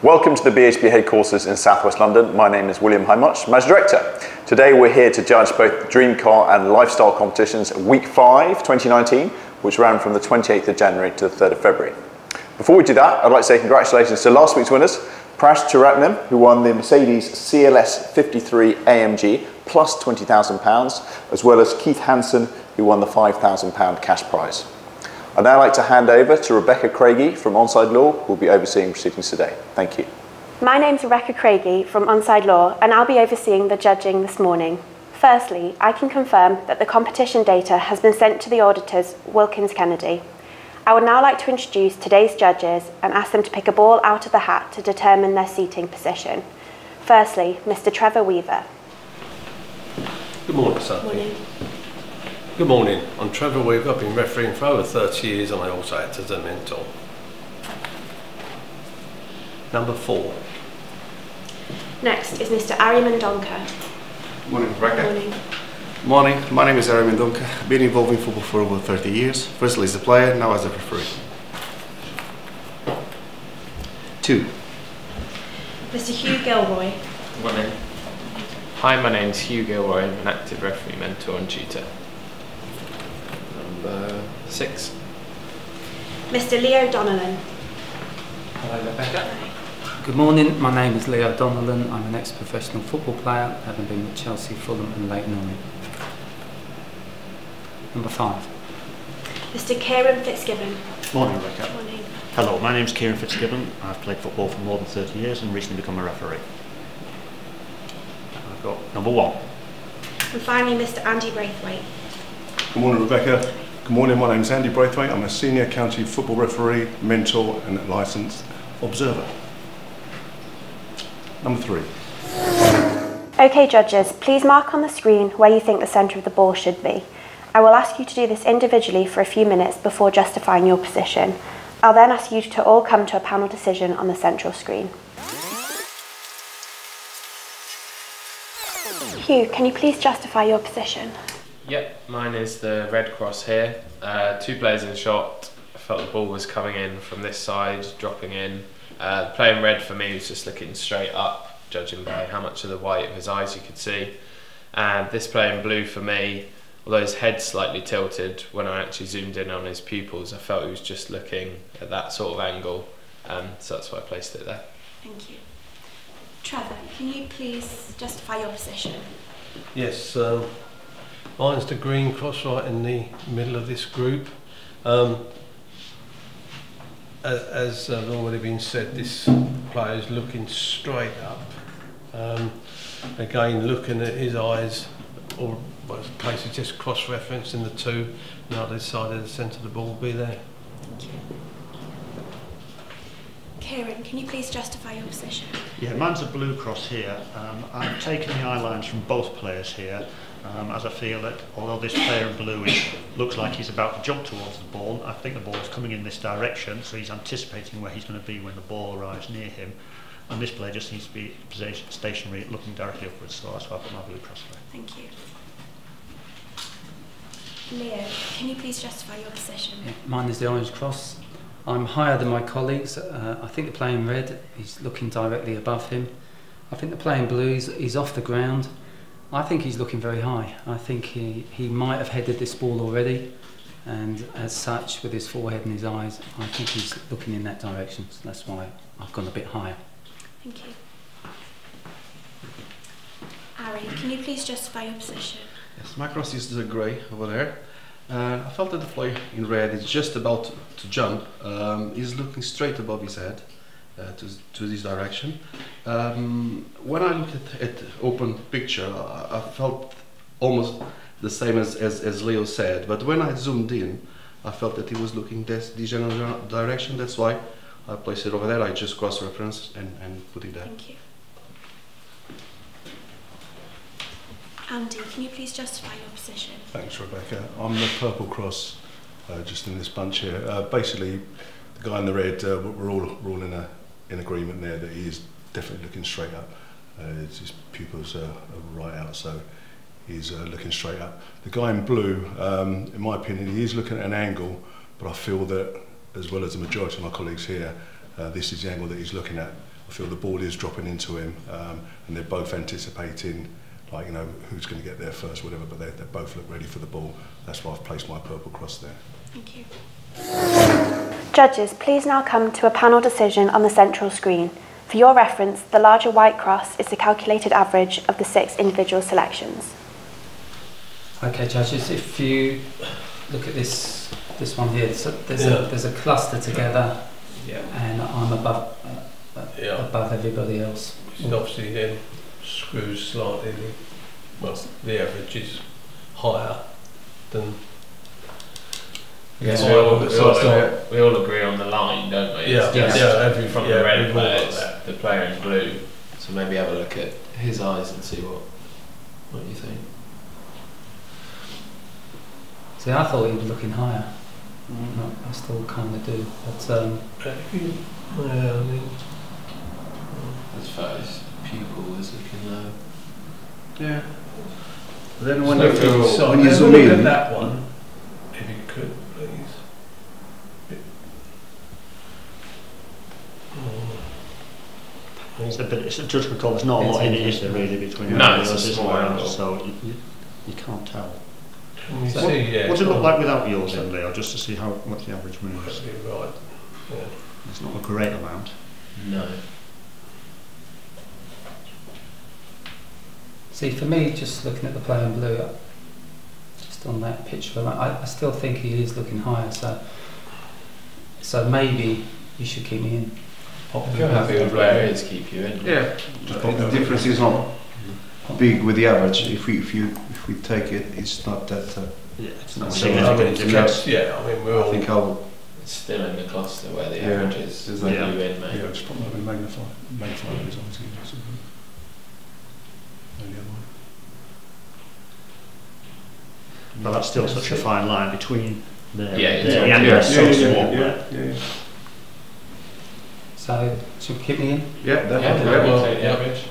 Welcome to the BHB headquarters in Southwest London. My name is William Hymuch, Managing Director. Today we're here to judge both Dream Car and Lifestyle competitions Week 5 2019, which ran from the 28th of January to the 3rd of February. Before we do that, I'd like to say congratulations to last week's winners, Prash Charatnam, who won the Mercedes CLS 53 AMG plus £20,000, as well as Keith Hansen, who won the £5,000 cash prize. I'd now like to hand over to Rebecca Craigie from Onside Law, who will be overseeing proceedings today. Thank you. My name's Rebecca Craigie from Onside Law, and I'll be overseeing the judging this morning. Firstly, I can confirm that the competition data has been sent to the auditors, Wilkins Kennedy. I would now like to introduce today's judges and ask them to pick a ball out of the hat to determine their seating position. Firstly, Mr. Trevor Weaver. Good morning, sir. Morning. Good morning. I'm Trevor Weaver. I've been refereeing for over 30 years and I also act as a mentor. Number 4. Next is Mr. Ari Mendonca. Morning, Rebecca. Morning. Morning, my name is Ari Mendonca. I've been involved in football for over 30 years. Firstly as a player, now as a referee. 2. Mr. Hugh Gilroy. Morning. Hi, my name's Hugh Gilroy. I'm an active referee, mentor and tutor. Number 6. Mr. Leo Donnellan. Hello, Rebecca. Good morning, my name is Leo Donnellan. I'm an ex-professional football player, having been with Chelsea, Fulham and Leyton Orient. Number 5. Mr. Kieran Fitzgibbon. Morning, Rebecca. Morning. Hello, my name is Kieran Fitzgibbon. I've played football for more than 30 years and recently become a referee. I've got number 1. And finally, Mr. Andy Braithwaite. Good morning, Rebecca. Good morning, my name is Andy Braithwaite. I'm a senior county football referee, mentor and licensed observer. Number 3. Okay, judges, please mark on the screen where you think the centre of the ball should be. I will ask you to do this individually for a few minutes before justifying your position. I'll then ask you to all come to a panel decision on the central screen. Hugh, can you please justify your position? Yep, mine is the red cross here. 2 players in shot. I felt the ball was coming in from this side, dropping in. Playing red for me was just looking straight up, judging by how much of the white of his eyes you could see. And this playing blue for me, although his head slightly tilted, when I actually zoomed in on his pupils, I felt he was just looking at that sort of angle. So that's why I placed it there. Thank you. Trevor, can you please justify your position? Yes, mine's the green cross right in the middle of this group. As has already been said, this player is looking straight up. Again, looking at his eyes, or well, the place is just cross-referenced in the 2. Now this side of the centre of the ball will be there. Thank you. Kieran, can you please justify your position? Yeah, mine's a blue cross here. I've taken the eye lines from both players here, as I feel that although this player in blue looks like he's about to jump towards the ball, I think the ball is coming in this direction, so he's anticipating where he's going to be when the ball arrives near him. And this player just needs to be stationary, looking directly upwards, so that's why I put my blue cross there. Thank you. Leo, can you please justify your position? Yeah, mine is the orange cross. I'm higher than my colleagues. I think the player in red, he's looking directly above him. I think the player in blue, he's off the ground. I think he's looking very high. I think he might have headed this ball already, and as such, with his forehead and his eyes, I think he's looking in that direction. So that's why I've gone a bit higher. Thank you. Ari, can you please justify your position? Yes, my cross is the grey over there. I felt that the player in red is just about to jump. He's looking straight above his head to this direction. When I looked at open picture, I felt almost the same as Leo said, but when I zoomed in, I felt that he was looking this general direction. That's why I placed it over there. I just cross-referenced and put it there. Thank you. Andy, can you please justify your position? Thanks, Rebecca. I'm the purple cross, just in this bunch here. Basically, the guy in the red, we're all in agreement there that he is definitely looking straight up. His pupils are right out, so he's looking straight up. The guy in blue, in my opinion, he is looking at an angle, but I feel that, as well as the majority of my colleagues here, this is the angle that he's looking at. I feel the ball is dropping into him, and they're both anticipating, like, you know, who's going to get there first, whatever, but they both look ready for the ball. That's why I've placed my purple cross there. Thank you. Judges, please now come to a panel decision on the central screen. For your reference, the larger white cross is the calculated average of the 6 individual selections. Okay, judges, if you look at this one here, so there's a cluster together, and I'm above everybody else. And obviously then screws slightly. Well, the average is higher than. Yes, we all agree on the line, don't we? Yeah, From the red players, the player in blue. So maybe have a look at his eyes and see what you think. See, I thought he was looking higher. I still kind of do, but I mean, as far as pupil is looking low. Yeah. Then when you zoom in, look at that one, if you could, please. It's a judgment call. There's not a lot in it, is there, really, between no, it's a small angle, so you can't tell. So what does it look like without yours in, Leo, just to see how much the average moves? Right. Yeah. It's not a great amount. No. see, for me, just looking at the player in blue, just on that picture, I still think he is looking higher. So maybe you should keep me in. If you're happy with where it is, keep you in. Yeah. The difference is not big with the average. If we take it, it's not that. Yeah, it's not So significant difference. Yeah, I mean, we're all. I think I'll. It's still in the cluster where the average is. Is You that- in, mate. Yeah, just put them in magnify the results again. But that's still such a fine line between there Yeah, and yeah, there. So small. yeah. So should we keep me in? Yeah, Yeah, definitely. we'll take the average.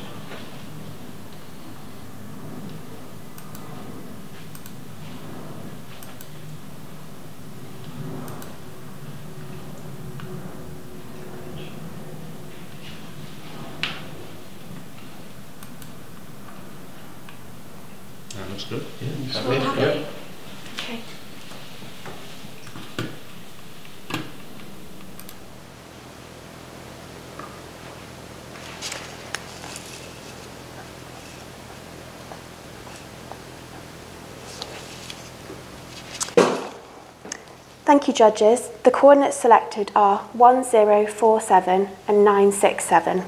That looks good. So we're happy? Yeah. Okay. Thank you, judges. The coordinates selected are 1047 and 967.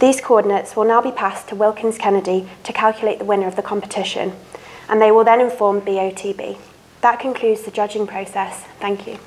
These coordinates will now be passed to Wilkins Kennedy to calculate the winner of the competition, and they will then inform BOTB. That concludes the judging process. Thank you.